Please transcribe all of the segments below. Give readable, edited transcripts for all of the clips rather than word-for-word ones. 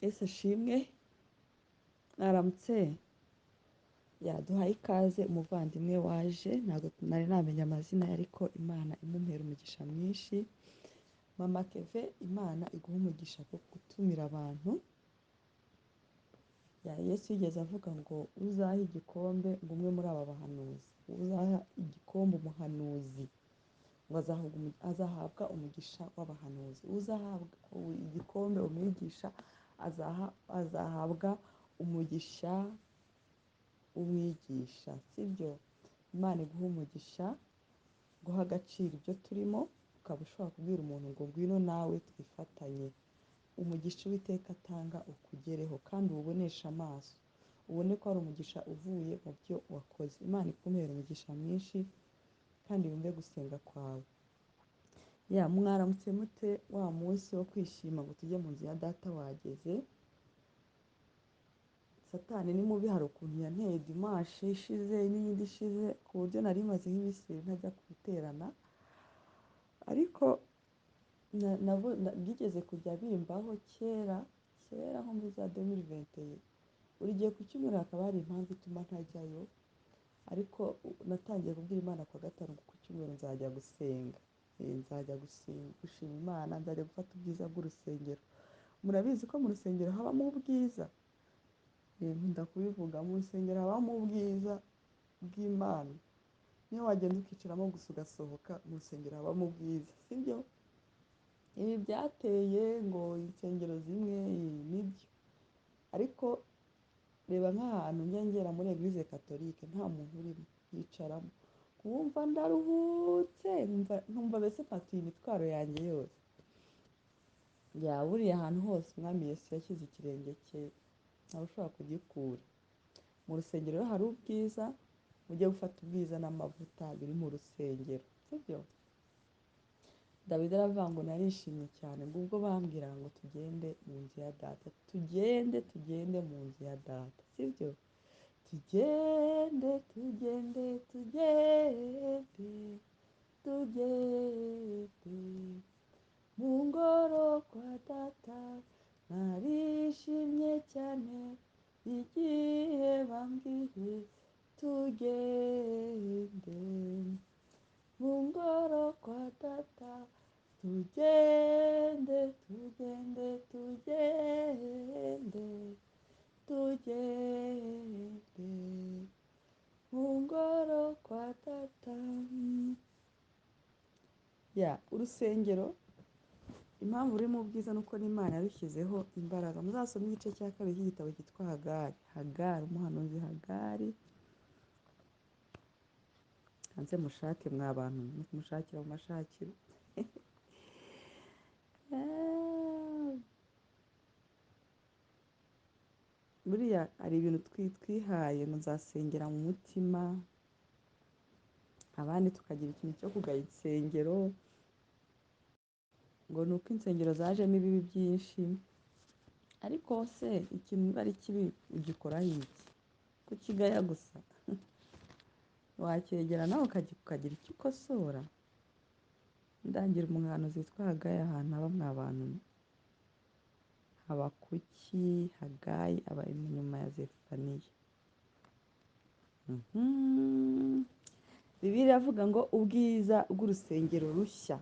Yesu ashimwe, mwaramutse. Yaduhaye ikaze umuvandimwe waje, ntabwo nari namenya amazina ye ariko Imana imumpera umugisha mwinshi. Mama Keve, Imana iguha umugisha wo gutumira abantu. Yesu yigeze avuga ngo uzaha igikombe ngo umwe muri aba bahanuzi, uzaha igikombe umuhanuzi ngo azahabwa umugisha w'abahanuzi, uzahabwa igikombe umwigisha azahabwa umugisha umwigisha. Sibyo? Imana iguha umugisha, guha agaciro ibyo turimo, ukaba ushobora kubwira umuntu ngo ngwino nawe twifatanye. Umugisha Uwiteka atanga ukugereho kandi uwubonesha amaso, ubone ko ari umugisha uvuye mu byo wakoze. Imana ikumpera umugisha mwinshi kandi yumve gusenga kwawe. Mwaramutse mute? Wa munsi wo kwishima ngo tujye mu nzu ya data wageze. Satani ni mubi, hari ukuntu yanteye dimanche ishize n'iyindi ishize ku buryo nari maze nk'ibisi ntajya kubiterana, ariko byigeze kujya bimbaho kera nko muri za 2021. Buri gihe ku cyumweru hakaba hari impamvu ituma ntajyayo, ariko natangiye kubwira Imana kwa gatanu ku cyumweru nzajya gusenga, nzajya gushima Imana, nzajya gufata ubwiza bw'urusengero. Murabizi ko mu rusengero habamo ubwiza, nkunda kubivuga, mu rusengero habamo ubwiza bw'Imana. Niyo wagenda ukicaramo gusa ugasohoka, mu rusengero habamo ubwiza, sibyo? Ibi byateye ngo insengero zimwe nibyo, ariko reba nk'ahantu ngera muri Eglise Catholique nta muntu urimo, yicaramo nkumva ndaruhutse, nkumva mbese mpatuye imitwaro yanjye yose. Buriya ahantu hose Umwami Yesu yashyize ikirenge cye ntawe ushobora kugikura. Mu rusengero rero hari ubwiza, mujye gufata ubwiza n'amavuta biri mu rusengero, sibyo? Dawidi aravuga ngo narishimye cyane ngo ubwo bambwira ngo tugende mu nzu ya data, tugende mu nzu ya data, sibyo? Tugende mu ngoro kwa data. Narishimye cyane igihe bambwiye tugende mu ngoro kwa data. Tugende mu ngoro kwa data. Urusengero impamvu ruri mu bwiza nuko n'Imana yarushyizeho imbaraga. Muzasome igice cya kabiri cy'igitabo cyitwa Hagari, umuhanuzi Hagari. Hanze mushake mwa bantu, mushakira mu mashakiro. Buriya hari ibintu twihaye ngo nzasengera mu mutima, abandi tukagira ikintu cyo kugaya insengero ngo ni uko insengero zajemo ibibi byinshi. Ariko se ikintu niba ari kibi ugikoraho iki? Kukigaya gusa? Wacyegera nawe ukagira icyo ukosora. Ndangira umuhanuzi witwa Hagayi ahantu haba mwa bantu, haba kuki Hagayi aba inyuma ya Zefaniya. Bibiliya iravuga ngo ubwiza bw'urusengero rushya.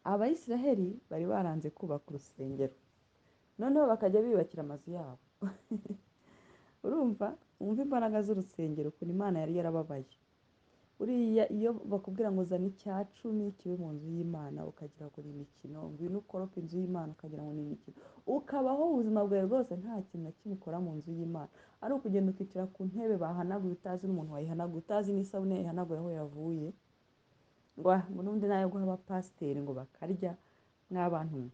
Abayisiraheli bari baranze kubaka urusengero, noneho bakajya biyubakira amazu yabo. Urumva imbaraga z'urusengero ukuntu Imana yari yarababaye. Uriya iyo bakubwira ngo zana icya-10 kibe mu nzu y'Imana, ukagira ngo ni imikino, ngwino ukorope inzu y'Imana ukagira ngo ni imikino, ukabaho ubuzima bwawe bwose nta kintu na kimwe ukora mu nzu y'Imana, ari ukugenda ukicara ku ntebe bahanaguye utazi n'umuntu wayihanaguye, utazi n'isabune yayihanaguye aho yavuye, ngo n'undi nayo guha abapasiteri ngo bakarya. Mw'abantu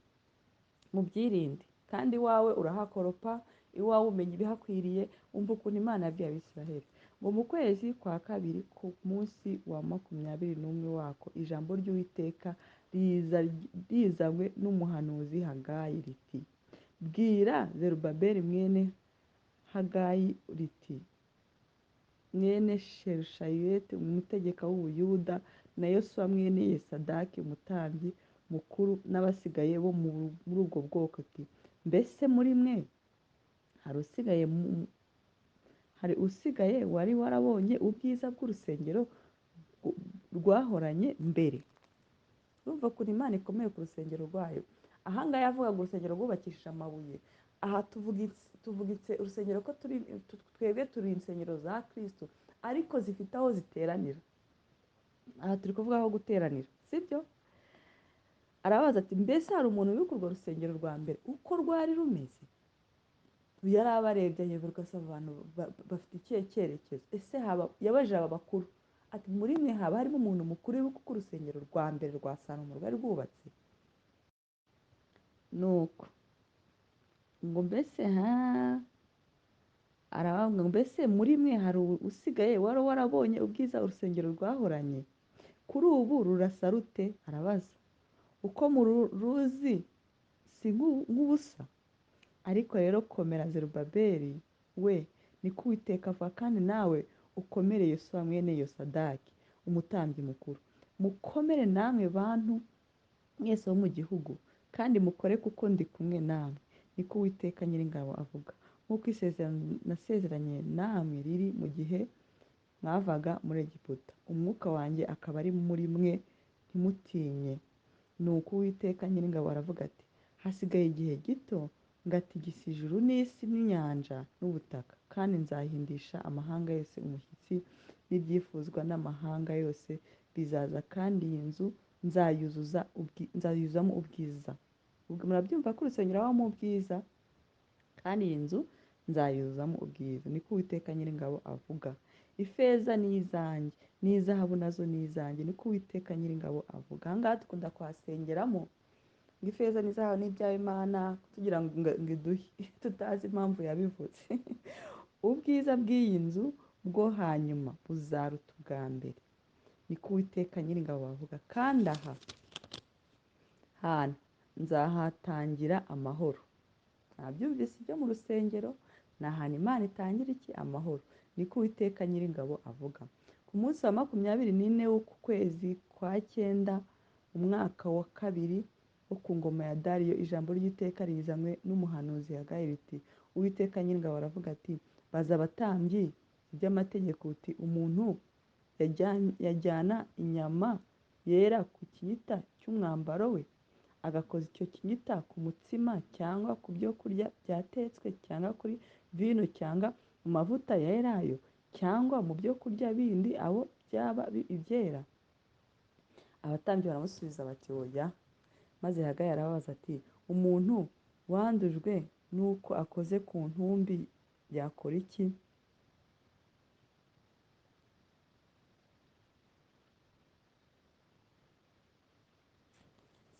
mubyirinde, kandi iwawe urahakoropa, iwawe umenya ibihakwiriye. Umva ukuntu Imana yabwiye Abisiraheli ngo mu kwezi kwa kabiri ku munsi wa 21 wako, ijambo ry'Uwiteka rizanywe n'umuhanuzi Hagayi riti, bwira Zerubabeli mwene Hagayi riti, mwene Sherushayeti umutegeka w'Ubuyuda, na Yosuwa mwene Yesadaki umutambyi, mukuru n'abasigaye bo muri ubwo bwoko ati mbese muri mwe hari usigaye wari warabonye ubwiza bw'urusengero rwahoranye mbere. Urumva ukuntu Imana ikomeye ku rusengero rwayo. Ahangaha yavuga ngo urusengero rwubakishije amabuye. Aha tuvugitse urusengero ko twebwe turi insengero za Kristo ariko zifite aho ziteranira. Aha turi kuvuga aho guteranira, sibyo? Arabaza ati mbese hari umuntu uri kurwo rusengero rwa mbere uko rwari rumeze? Yari abarebye yego rwose abantu bafite ikihe cyerekezo. Ese yabajije aba bakuru ati muri mwe haba harimo umuntu mukuru uri kuko urusengero rwa mbere rwa Salomo rwari rwubatse? Nuko ngo mbese aravuga ngo mbese muri mwe hari usigaye wari warabonye ubwiza urusengero rwahoranye kuri ubu rurasa rute? Arabaza uko muruzi si nk'ubusa. Ariko rero komera Zerubabeli we niko Uwiteka avuga, kandi nawe ukomere Yosuwa mwene Yosadaki umutambyi mukuru. Mukomere namwe bantu mwese bo mu gihugu kandi mukore kuko ndi kumwe namwe, niko Uwiteka Nyiringabo avuga. Nk'uko isezerano nasezeranye namwe riri mu gihe mwavaga muri Egiputa, umwuka wanjye akaba ari muri mwe, ntimutinye. Nuko Uwiteka Nyiringabo aravuga ati hasigaye igihe gito ngatigisa ijuru n'isi n'inyanja n'ubutaka, kandi nzahindisha amahanga yose umushyitsi n'ibyifuzwa n'amahanga yose bizaza, kandi iyi nzu nzayuzuzamo ubwiza. Murabyumva ko urusengero habamo ubwiza, kandi iyi nzu nzayuzuzamo ubwiza, niko Uwiteka Nyiringabo avuga. Ifeza ni izanjye n'izahabu nazo ni izanjye, niko Uwiteka Nyiringabo avuga. Aha ngaha dukunda kuhasengeramo ngo ifeza n'izahabu ni iby'Imana tugira ngo iduhe tutazi impamvu yabivuze. Ubwiza bw'iyi nzu bwo hanyuma buzaruta ubwa mbere, niko Uwiteka Nyiringabo avuga. kandi aha hantu nzahatangira amahoro. Nabyumvise ibyo mu rusengero ni ahantu Imana itangira iki? Amahoro, niko Uwiteka Nyiringabo avuga. Ku munsi wa 24 w'uku kwezi kwa 9 umwaka wa 2 wo ku ngoma ya Dariyo, ijambo ry'Uwiteka rizanywe n'umuhanuzi Hagayi riti Uwiteka Nyiringabo aravuga ati baza abatambyi by'amategeko uti umuntu yajyana inyama yera ku kinyita cy'umwambaro we, agakoza icyo kinyita ku mutsima cyangwa ku byo kurya byatetswe cyangwa kuri vino cyangwa mu mavuta ya elayo cyangwa mu byo kurya bindi abo byaba ibyera? Abatambyi baramusubiza bati oya. Maze Hagayi arababaza ati umuntu wandujwe n'uko akoze ku ntumbi yakora iki?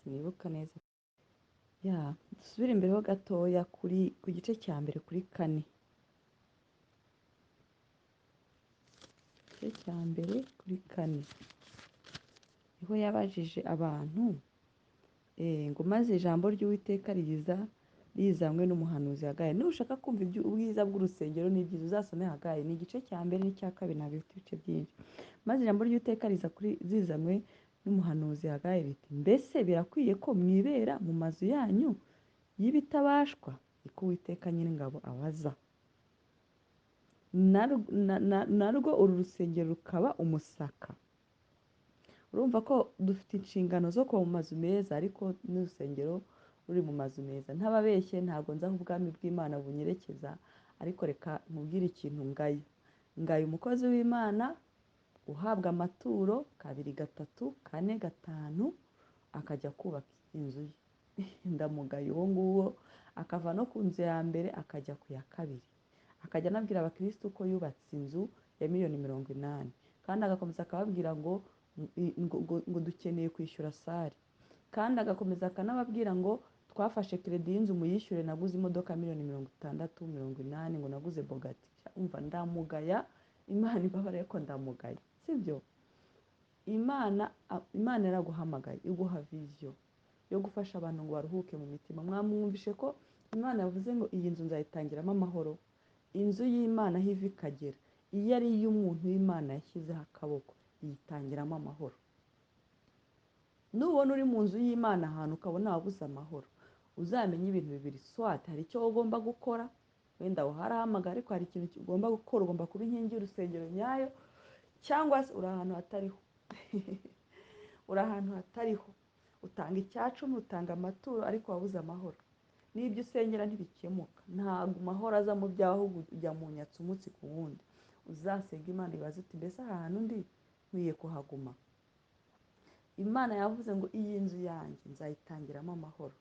Sinibuka neza. Dusubire imbere ho gatoya ku gice cya mbere kuri 4. Igice cya mbere kuri 4 niho yabajije abantu ngo maze ijambo ry'Uwiteka rizanywe n'umuhanuzi Hagayi. Nushaka kumva ubwiza bw'urusengero n'ibyiza uzasome Hagayi, ni igice cya mbere n'icya kabiri, ntabwo bifite ibice byinshi. Maze ijambo ry'Uwiteka rizanywe n'umuhanuzi Hagayi riti mbese birakwiye ko mwibera mu mazu yanyu y'ibitabashwa? Niko Uwiteka Nyiringabo abaza. narwo uru rusengero rukaba umusaka. Urumva ko dufite inshingano zo kuba mu mazu meza, ariko n'urusengero ruri mu mazu meza. Ntababeshye, ntabwo nzi aho ubwami bw'Imana bunyerekeza, ariko reka nkubwire ikintu ngaye umukozi w'Imana uhabwa amaturo 2, 3, 4, 5 akajya kubaka inzu ye. Ndamugaye uwo nguwo, akava no ku nzu ya mbere akajya ku ya kabiri, akajya anabwira abakirisitu ko yubatse inzu ya miliyoni 80, kandi agakomeza akababwira ngo dukeneye kwishyura sare, kandi agakomeza akanababwira ngo twafashe kredi y'inzu muyishyure, naguze imodoka miliyoni 60, 80, ngo naguze bogati. Umva ndamugaya, Imana ibabare ko ndamugaya, sibyo? Imana yaraguhamagaye iguha vision yo gufasha abantu ngo baruhuke mu mitima. Mwamwumvishe ko Imana yavuze ngo iyi nzu nzayitangiramo amahoro. Inzu y'Imana aho iva ikagera, iyo ari iy'umuntu w'Imana yashyizeho akaboko, yitangiramo amahoro. nubona uri mu nzu y'Imana ahantu ukabona wabuze amahoro, uzamenye ibintu bibiri: swati hari icyo ugomba gukora, wenda waharahamagara ariko hari ikintu ugomba gukora, ugomba kuba inkingi y'urusengero nyayo, cyangwa se uri ahantu hatariho uri ahantu hatariho, utanga icyacumi, utanga amaturo, ariko wabuze amahoro. N'ibyo usengera ntibikemuka, ntabwo amahoro aza mu byawe, ahubwo ujya mu nyatsi umunsi ku wundi. Uzasenga Imana ibaze uti mbese aha hantu ndi nkwiye kuhaguma? Imana yavuze ngo iyi nzu yanjye nzayitangiramo amahoro.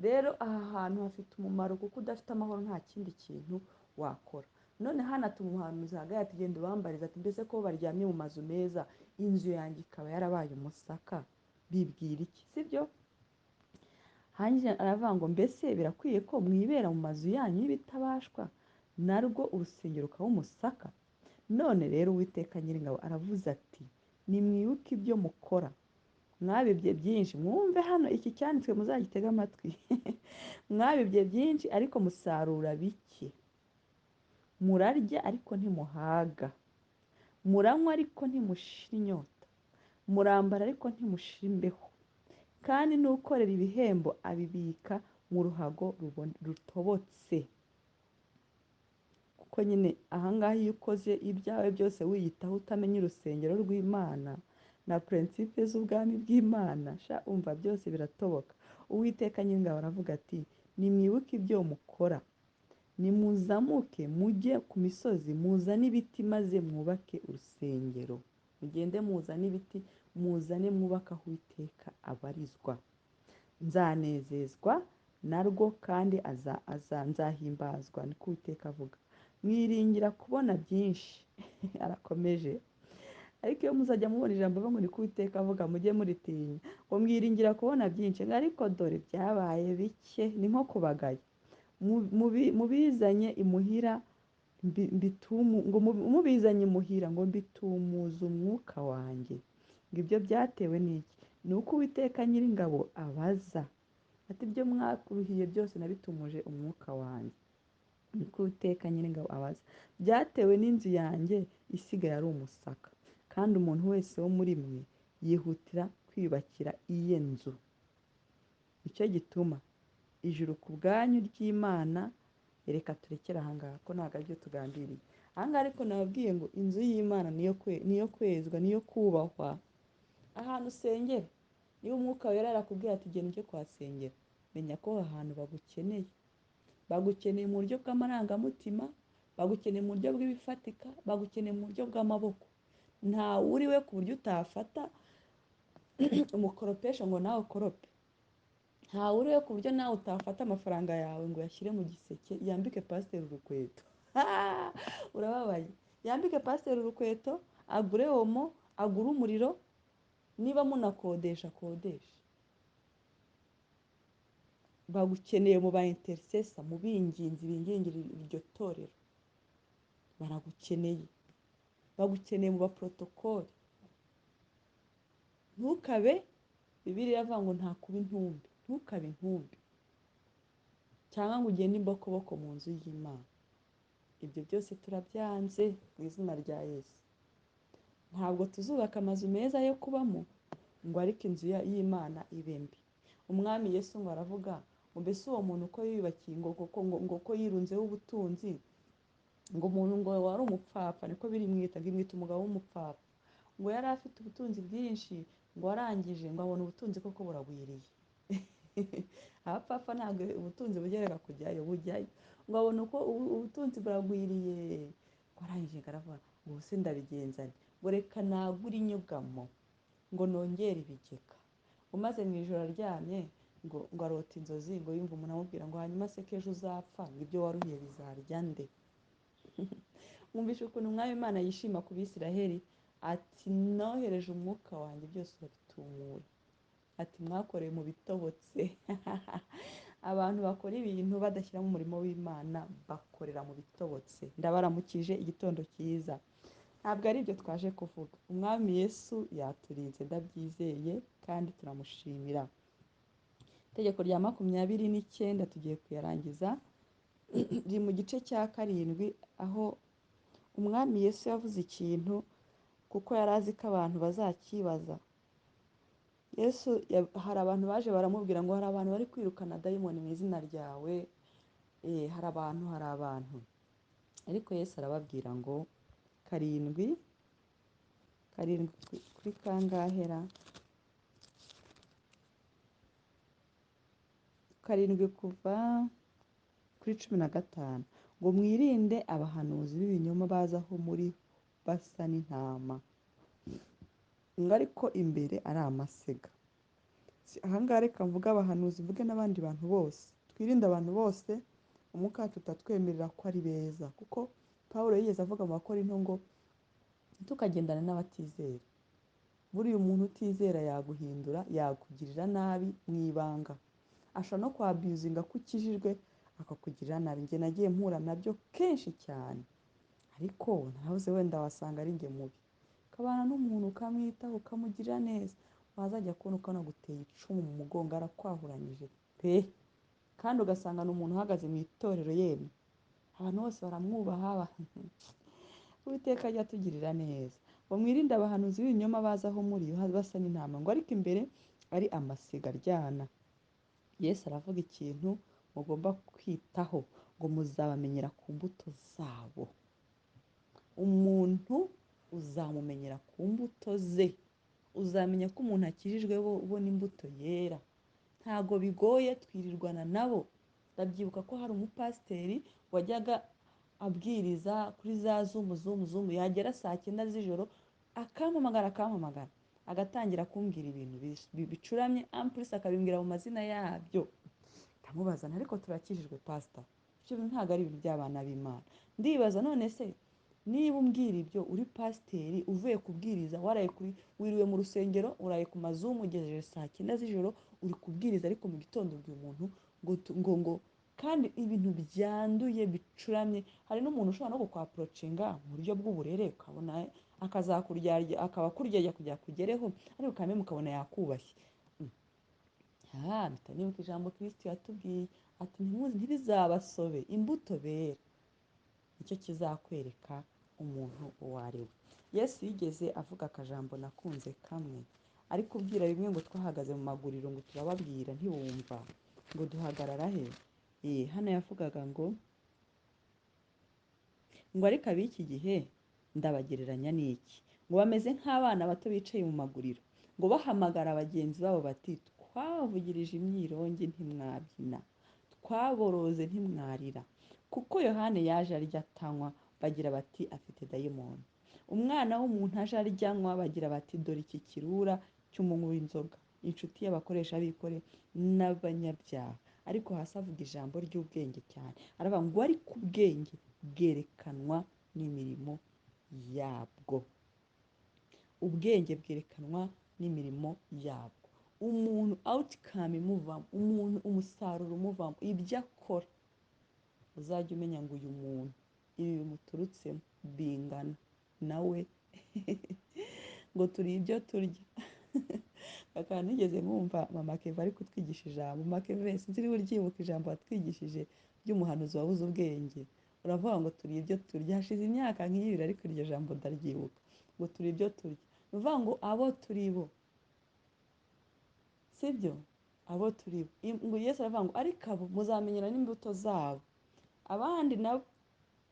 Rero aha hantu hafite umumaro, kuko udafite amahoro nta kindi kintu wakora. none hanatuma umuhanuzi hagati ati genda ubambariza ati mbese ko baryamye mu mazu meza, inzu yanjye ikaba yarabaye umusaka, bibwira iki? Sibyo? hanyuma aravuga ngo mbese birakwiye ko mwibera mu mazu yanyu y'ibitabashwa, narwo urusengero rukaba umusaka? None rero Uwiteka Nyiringabo aravuze ati nimwibuke ibyo mukora, mwabibye byinshi. Mwumve hano iki cyanditswe muzagitega amatwi mwabibye byinshi ariko musarura bike, murarya ariko ntimuhaga, muranywa ariko ntimushira inyota, murambara ariko ntimushira imbeho, kandi n'ukorera ibihembo abibika mu ruhago rutobotse. Kuko nyine ahangaha iyo ukoze ibyawe byose wiyitaho utamenya urusengero rw'Imana na prinsipe z'ubwami bw'Imana, sha umva byose biratoboka. Uwiteka Nyiringabo aravuga ati nimwibuke ibyo mukora, nimuzamuke mujye ku misozi, muzane ibiti maze mwubake urusengero. Mugende muzane ibiti, muzane mwubake aho Uwiteka abarizwa. Nzanezezwa narwo kandi nzahimbazwa, niko Uwiteka avuga. Mwiringira kubona byinshi arakomeje. Ariko iyo muzajya mubona ijambo ngo niko Uwiteka avuga, mujye muritinya. Ngo mwiringira kubona byinshi, ariko dore byabaye bike. Ni nko kubagaya. Mubizanye imuhira ngo mubizanye imuhira ngo mbitumuze umwuka wanjye. Ngo ibyo byatewe n'iki? Ni uko Uwiteka Nyiringabo abaza ati ibyo mwakuruhiye byose nabitumuje umwuka wanjye. Niko Uwiteka Nyiringabo abaza. Byatewe n'inzu yanjye isigaye ari umusaka, kandi umuntu wese wo muri mwe yihutira kwiyubakira iye nzu. Nicyo gituma ijuru ku bwanyu ry'Imana, reka turekere ahangaha ko ntabwo aribyo tugambiriye ahangaha. Ariko nababwiye ngo inzu y'Imana niyo kwezwa, niyo kubahwa. Ahantu usengera, niba umwuka wera arakubwira ati genda ujye kuhasengera, menya ko aho hantu bagukeneye. Bagukeneye mu buryo bw'amarangamutima, bagukeneye mu buryo bw'ibifatika, bagukeneye mu buryo bw'amaboko. Ntawe uriwe ku buryo utafata umukoropesho ngo nawe ukorope. Ntawe uriwe ku buryo nawe utafata amafaranga yawe ngo uyashyire mu giseke yambike pasiteri urukweto. Urababaye. Yambike pasiteri urukweto, agure omo, agure umuriro, niba munakodesha akodesha. Bagukeneye mu ba intercessor, mu binginzi bingingirira iryo torero. Baragukeneye. Bagukeneye mu ba protocole. Ntukabe, Bibiliya iravuga ngo nta kuba intumbi. Ntukabe intumbi, cyangwa ngo ugende imbokoboko mu nzu y'Imana. Ibyo byose turabyanze mu izina rya Yesu. Ntabwo tuzubaka amazu meza yo kubamo ngo ariko inzu y'Imana ibe mbi. Umwami Yesu ngo aravuga ngo mbese uwo muntu uko yiyubakiye ngo ko yirunzeho ubutunzi, ngo umuntu ngo wari umupfapfa, niko birimwita, ngo imwita umugabo w'umupfapfa. Ngo yari afite ubutunzi bwinshi, ngo arangije ngo abona ubutunzi koko buragwiriye. Abapfapfa ntabwo ubutunzi bugerera kujyayo, bujyayo. Ngo abona uko ubutunzi buragwiriye, ngo arangije aravuga ngo ubuse ndabigenzane, ngo reka nagure inyugamo, ngo nongere ibigega. Umaze mu ijoro aryamye ngo arota inzozi, ngo yumva umuntu amubwira ngo hanyuma se ko ejo uzapfa, ngo ibyo waruhiye bizarya nde? Mwumvishe ukuntu Umwami Imana yishima ku Bisiraheli, ati nohereje umwuka wanjye byose urabitumura. Ati mwakoreye mu bitobotse. Abantu bakora ibintu badashyiramo umurimo w'Imana bakorera mu bitobotse. Ndabaramukije, igitondo cyiza. Ntabwo ari ibyo twaje kuvuga. Umwami Yesu yaturinze, ndabyizeye kandi turamushimira. Itegeko rya 29 tugiye kuyarangiza, riri mu gice cya 7, aho Umwami Yesu yavuze ikintu kuko yari azi ko abantu bazakibaza. Yesu hari abantu baje baramubwira ngo hari abantu bari kwirukana dayimoni mu izina ryawe. Hari abantu ariko Yesu arababwira ngo karindwi kuri kangahera, karindwi kuva kuri 15, ngo mwirinde abahanuzi b'ibinyoma bazaho muri basa n'intama, ngo ariko imbere ari amasega. Ahangaha reka mvuga abahanuzi, mvuge n'abandi bantu bose. Twirinde abantu bose umwuka tutatwemerera ko ari beza, kuko Pawulo yigeze avuga mu Bakorinto ngo tukagendana n'abatizera. Buriya umuntu utizera yaguhindura, yakugirira nabi mu ibanga, ashobora no kwabyuzinga ko ukijijwe akakugirira nabi. Njye nagiye mpura nabyo kenshi cyane, ariko nahoze wenda wasanga ari njye mubi. Ukabana n'umuntu ukamwitaho ukamugirira neza, wazajya kubona ukabona guteye icumu mu mugongo arakwahuranyije pe, kandi ugasanga ni umuntu uhagaze mu itorero yemwe abantu bose baramwubaha. Uwiteka ajya atugirira neza. Ngo mwirinde abahanuzi b'ibinyoma bazaho muri basa n'intama, ngo ariko imbere ari amasiga aryana. Yesu aravuga ikintu mugomba kwitaho, ngo muzabamenyera ku mbuto zabo. Umuntu uzamumenyera ku mbuto ze. Uzamenya ko umuntu akijijwe ubona imbuto yera. Ntago bigoye, twirirwana nabo. Ndabyibuka ko hari umupasiteri wajyaga abwiriza kuri za zumu, yagera saa 9 z'ijoro akampamagara, agatangira kumbwira ibintu bicuramye, ampulisi akabimbwira mu mazina yabyo. Ndamubaza ariko turakijijwe pastor? Ibyo ntabwo ari ibintu by'abana b'Imana. Ndibaza none se niba umbwira ibyo uri pasiteri uvuye kubwiriza, wiriwe mu rusengero, uraye ku mazumu ugejeje saa 9 z'ijoro uri kubwiriza, ariko mu gitondo ubwiye umuntu ngo kandi ibintu byanduye bicuramye. Hari n'umuntu ushobora no kukwaprocinga mu buryo bw'uburere, ukabona akazakuryarya, akaba kuryarya kugira kugereho, ariko kandi mukabona yakubashye. Nibuka ijambo Kristo yatubwiye ati ntibizabasobe imbuto bera, nicyo kizakwereka umuntu uwo ari we. Yesu yigeze avuga akajambo nakunze kamwe, ariko ubwira bimwe ngo twahagaze mu maguriro ngo turababwira ntiwumva, ngo duhagarara he? Hano yavugaga ngo ariko ab'iki gihe ndabagereranya n'iki? Ngo bameze nk'abana bato bicaye mu maguriro, ngo bahamagara bagenzi babo bati twavugirije imyirongi ntimwabyina, twaboroze ntimwarira, kuko Yohane yaje arya atanywa, bagira bati afite dayimoni. Umwana w'umuntu aje arya anywa, bagira bati dore iki kirura cy'umunywi w'inzoga, inshuti y'abakoresha b'ikore n'abanyabyaha. Ariko hasi avuga ijambo ry'ubwenge cyane, aravuga ngo ariko ubwenge bwerekanwa n'imirimo yabwo. Ubwenge bwerekanwa n'imirimo yabwo. Umuntu outcome imuvamo, umuntu umusaruro umuvamo, ibyo akora, uzajya umenya ngo uyu muntu ibi bimuturutsemo bingana nawe. Ngo turi ibyo turya. Akaba nigeze mwumva mama Keva ari kutwigisha ijambo. Mama Keva sinzi niba uryibuka ijambo watwigishije ry'umuhanuzi wabuze ubwenge. Uravuga ngo turi ibyo turya. Hashize imyaka nk'ibiri ariko iryo jambo ndaryibuka. Ngo turi ibyo turya. Uvuga ngo abo turi bo, sibyo? Abo turi bo. Ngo Yesu aravuga ngo ariko abo muzamenyera n'imbuto zabo. Abandi nabo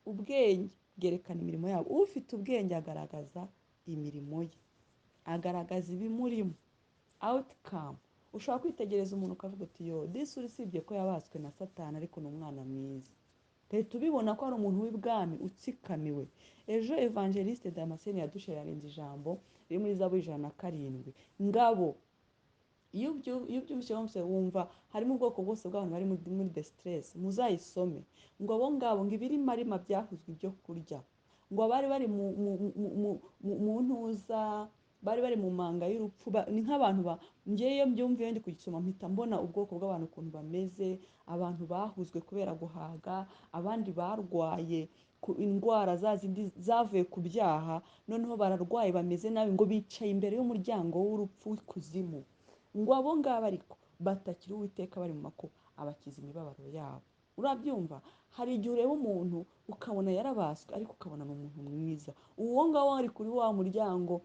ubwenge bwerekana imirimo yabo. Ufite ubwenge agaragaza imirimo ye, agaragaza ibimurimo, outcome. Ushobora kwitegereza umuntu ukavuga uti yo disi usibye ko yabaswe na Satani ariko ni umwana mwiza. Leta ubibona ko ari umuntu w'ibwami utsikamiwe. Ejo evangeliste Damascene yadusharinze ijambo riri muri Zaburi 107. Ngabo iyo ubyumvise wumva harimo ubwoko bwose bw'abantu bari muri distress, muzayisome. Ngo abo ngabo ngo ibirimarima byahuzwe ibyo kurya, ngo bari mu ntuza, bari mu manga y'urupfu. Ni nk'abantu ngewe mbyumviye ndi kugisoma mpita mbona ubwoko bw'abantu ukuntu bameze. Abantu bahuzwe kubera guhaga, abandi barwaye indwara zazindi zavuye ku byaha, noneho bararwaye bameze nabi, ngo bicaye imbere y'umuryango w'urupfu w'ikuzimu. Ngo abo ngabo ariko batakira Uwiteka bari mu makuba, abakiza imibabaro yabo. urabyumva. Hari igihe ureba umuntu ukabona yarabaswe ariko ukabona ni umuntu mwiza, uwo ngawo ari kuri wa muryango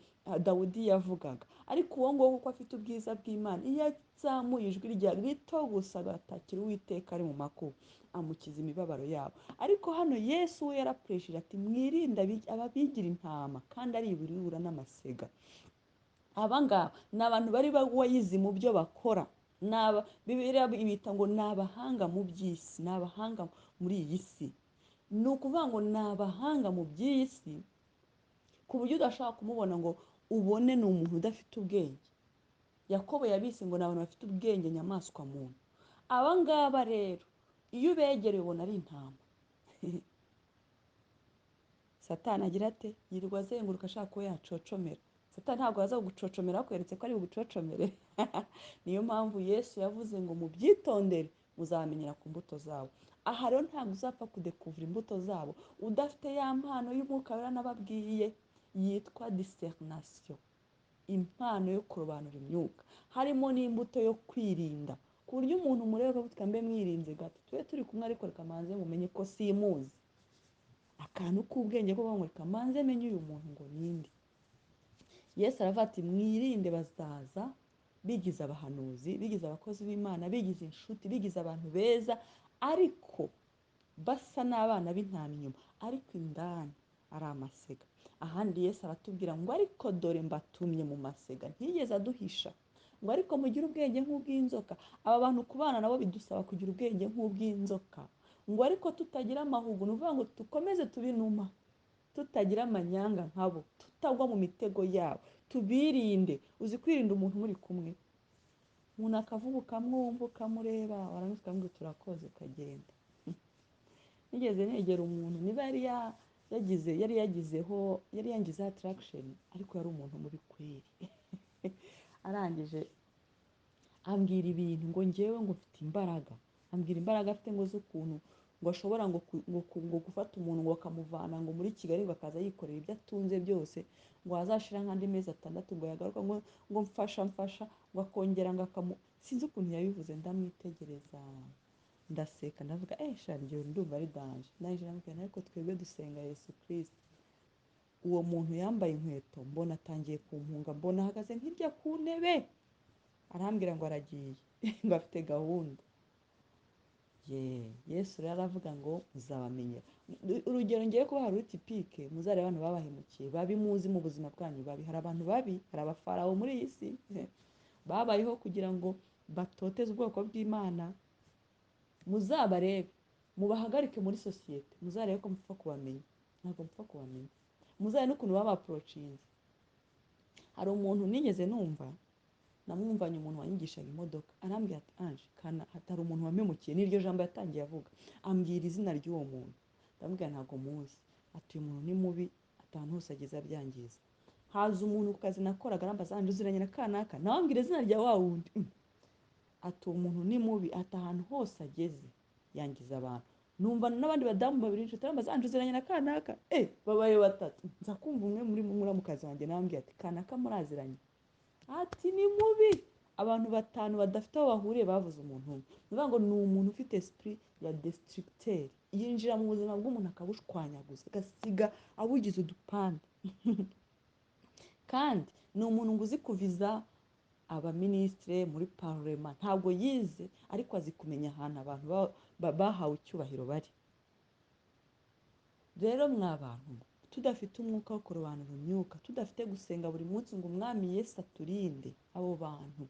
Dawudi yavugaga, ariko uwo ngawo kuko afite ubwiza bw'Imana, iyo azamuye ijwi rya rito gusa agatakira Uwiteka ari mu makuba, amukiza imibabaro yabo. Ariko hano Yesu we yarapuresheje ati mwirinde ababigira intama kandi ari ibirura n'amasega. Aba ngaba ni abantu bari bawayizi mu byo bakora, Bibiliya ibita ngo ni abahanga mu by'isi, ni abahanga muri iyi si. Ni ukuvuga ngo ni abahanga mu by'iyi si ku buryo udashobora kumubona ngo ubone ni umuntu udafite ubwenge. Yakobo yabise ngo ni abantu bafite ubwenge nyamaswa muntu. Aba ngaba rero iyo ubegereye ubona ari intama. Satani agira ate? Yirirwa azenguruka ashaka ko yacocomera. Satani ntabwo aza kugucocomera akweretse ko ari bugucocomere. Niyo mpamvu Yesu yavuze ngo mubyitondere muzamenyera ku mbuto zabo. Aha rero ntabwo uzapfa kudekuvura imbuto zabo udafite ya mpano y'umwuka wera nababwiye yitwa discernation, impano yo kurobanura imyuka, harimo n'imbuto yo kwirinda, ku buryo umuntu mureba ko mbe mwirinze gato, tube turi kumwe ariko reka manze mumenye ko simuzi. Akantu k'ubwenge ko bamwe reka manze menye uyu muntu ngo ninde. Yesu aravuga ati mwirinde bazaza bigize abahanuzi, bigize abakozi b'Imana, bigize inshuti, bigize abantu beza, ariko basa n'abana b'intama inyuma, ariko indani ari amasega. Ahandi Yesu aratubwira ngo ariko dore mbatumye mu masega, ntiyigeze aduhisha ngo ariko mugire ubwenge nk'ubw'inzoka. Aba bantu kubana nabo bidusaba kugira ubwenge nk'ubw'inzoka, ngo ariko tutagira amahugu, ni ukuvuga ngo dukomeze tubinuma, tutagira amanyanga nkabo, tutagwa mu mitego yabo, tubirinde. Uzi kwirinda umuntu muri kumwe, umuntu akavuga ukamwumva ukamureba warangiza ukamubwira turakoze ukagenda. Nigeze negera umuntu niba yari yangizeho attraction, ariko yari umuntu mubi kweri. Arangije ambwira ibintu ngo ngewe ngo mfite imbaraga, ambwira imbaraga afite ngo z'ukuntu ngo ashobora ngo gufata umuntu ngo akamuvana ngo muri Kigali ngo akaza yikorera ibyo atunze byose, ngo azashira nk'andi mezi 6 ngo yagaruka ngo mfasha ngo akongera ngo sinzi ukuntu yabivuze. Ndamwitegereza ndaseka ndavuga shari ryo ndumva ari danje. Naje namubwira ariko twebwe dusenga Yesu Kristo. Uwo muntu yambaye inkweto mbona atangiye kumpunga, mbona ahagaze nk'irya ku ntebe, arambwira ngo aragiye ngo afite gahunda. Yesu rero aravuga ngo muzabamenyera. Urugero ngiye kuba hari utipike muzare abantu babahemukiye babi muzi mu buzima bwanyu babi. Hari abantu babi, hari abafarawo muri iyi si babayeho kugira ngo batoteze ubwoko bw'Imana. Muzabarebe mubahagarike muri sosiyete, muzarebe ko mupfa kubamenya. Ntabwo mupfa kubamenya, muzare n'ukuntu baba approachinze. Hari umuntu nigeze numva, namwumvanye umuntu wanyigishaga imodoka, arambwira ati Ange kana hatari umuntu wamemukiye, n'iryo jambo yatangiye avuga, ambwira izina ry'uwo muntu. Ndamubwira ntabwo muzi. Ati uyu muntu ni mubi, ahantu hose ageze abyangiza. Haza umuntu ku kazi nakoraga arambaza Ange uziranye na kanaka, nawe ambwira izina rya wa wundi. Ati umuntu ni mubi, ahantu hose ageze yangiza abantu. Numva n'abandi badamu babiri inshuti arambaza Ange uziranye na kanaka, babaye 3. Nza kumva umwe muri mu kazi wanjye nambwira ati kanaka muraziranye. Ati ni mubi. Abantu 5 badafite aho bahuriye bavuze umuntu umwe. Nivuga ngo ni umuntu ufite esprit ya destructeur, yinjira mu buzima bw'umuntu akabushwanyaguza, agasiga abugize udupande. Kandi ni umuntu ngo uzi kuviza abaministre muri parlement, ntabwo yize ariko azi kumenya ahantu abantu bahawe icyubahiro bari. Rero mwabantu tudafite umwuka wo kurobanura imyuka, tudafite gusenga buri munsi ngo umwami Yesu aturinde, abo bantu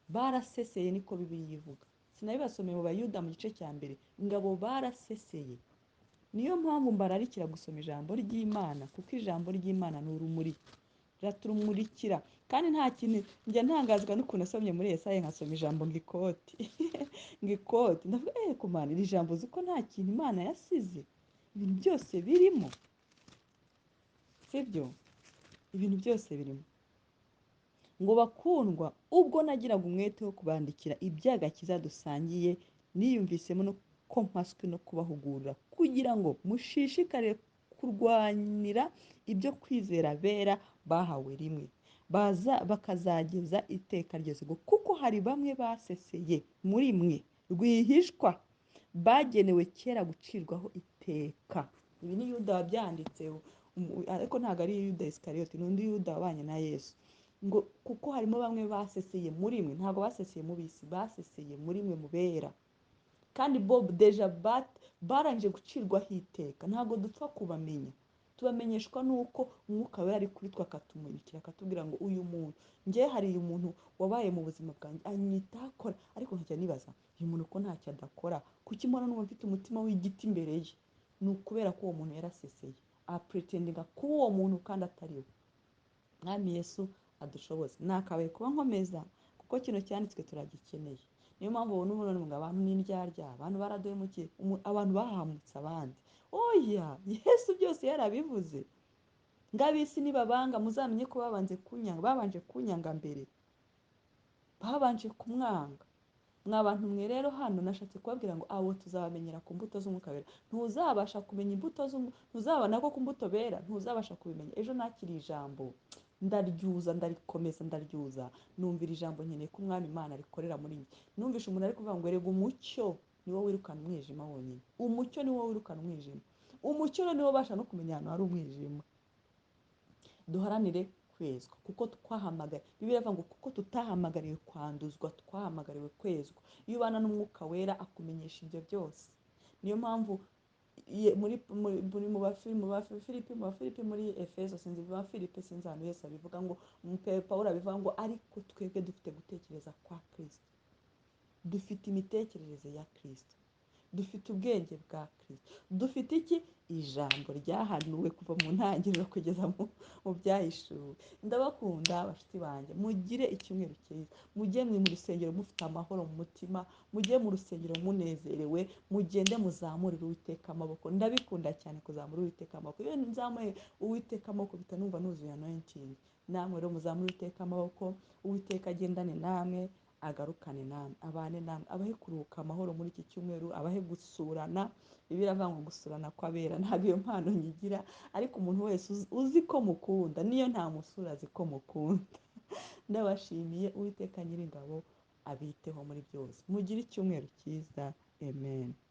baraseseye, niko Bibiliya ivuga. Sinabibasomeye mu Bayuda mu gice cya mbere, ingabo baraseseye. Niyo mpamvu mbararikira gusoma ijambo ry'Imana, kuko ijambo ry'Imana ni urumuri, riraturumurikira. Kandi nta kintu njya ntangazwa n'ukuntu nasomye muri Yesaya nkasoma ijambo ngikoti ngikoti, ndavuga kumana iri jambo uzi ko nta kintu Imana yasize, ibintu byose birimo, sibyo? Ibintu byose birimo. Ngo bakundwa, ubwo nagiraga umwete wo kubandikira iby'agakiza dusangiye, niyumvisemo no ko mpaswe no kubahugurira kugira ngo mushishikare kurwanira ibyo kwizera bera bahawe rimwe, bakazageza iteka ryose. Kuko hari bamwe baseseye muri mwe rwihishwa, bagenewe kera gucirwaho iteka. Ibi ni Yuda wabyanditse, ariko ntabwo ari Yuda Isikariyoti, ni undi Yuda wabanye na Yesu. Ngo kuko harimo bamwe baseseye muri mwe, ntabwo baseseye mu bisi, baseseye muri mwe mubera. Kandi Bob deja barangije gucirwaho iteka, ntabwo dupfa kubamenya, tubamenyeshwa nuko umwuka wera ari kuri twe akatumurikira akatubwira ngo uyu muntu, njye hari umuntu wabaye mu buzima bwanjye anyita akora, ariko nkajya nibaza uyu muntu ko ntacyo adakora, kuki mbona n'umuntu ufite umutima w'igiti imbere ye? Ni ukubera ko uwo muntu yaraseseye, apretendinga kuba uwo muntu kandi atari we. Mwami Yesu adushoboze. Nakabaye kuba nkomeza kuko kino cyanditswe turagikeneye. Niyo mpamvu ubona umuntu ngo abantu n'indyarya, abantu baraduhemukiye, abantu bahamutse abandi. Oya, Yesu byose yarabivuze. Ngabisi nibabanga muzamenye ko babanje kunyanga mbere. Babanje kumwanga. Mwa bantu mwe rero hano nashatse kubabwira ngo abo tuzabamenyera ku mbuto z'umwuka wera. Ntuzabasha kumenya imbuto ntuzabona ko ku mbuto bera, ntuzabasha kubimenya. Ejo nakiri ijambo ndaryuza, ndarikomeza, ndaryuza, numvira ijambo nkeneye ko umwami Imana rikorera muri njye. Numvishe umuntu ari kuvuga ngo erega umucyo niwo wirukana umwijima wonyine. Umucyo niwo wirukana umwijima. Umucyo niwo ubasha no kumenya ahantu hari umwijima. Duharanire kwezwa kuko twahamagariwe, Bibiliya ivuga ngo kuko tutahamagariwe kwanduzwa, twahamagariwe kwezwa. Iyo ubana n'umwuka wera akumenyesha ibyo byose. Niyo mpamvu mu Bafilipi muri Efeso sinzi Bafilipi sinzi ahantu Yesu abivuga ngo Pawulo abivuga ngo ariko twebwe dufite gutekereza kwa Kristo, dufite imitekerereze ya Kristo, dufite ubwenge bwa Kristo, dufite iki? Ijambo ryahanuwe kuva mu ntangiriro kugeza mu byahishuwe. Ndabakunda bafite banjye, mugire icyumweru cyiza, mujye mu rusengero mufite amahoro mu mutima, mujye mu rusengero munezerewe, mugende muzamurire Uwiteka amaboko. Ndabikunda cyane kuzamura Uwiteka amaboko. Iyo nzamuye Uwiteka amaboko bita numva nuzuye anointing. Namwe rero muzamure Uwiteka amaboko, Uwiteka agendane namwe, agarukane namwe, abane namwe, abahe kuruhuka amahoro muri iki cyumweru, abahe gusurana. Bibiliya ivuga ngo gusurana kw'abera, ntabwo iyo mpano nyigira, ariko umuntu wese uzi ko mukunda, niyo nta musura azi ko mukunda. Ndabashimiye. Uwiteka Nyiringabo abiteho muri byose. Mugire icyumweru cyiza. Amen.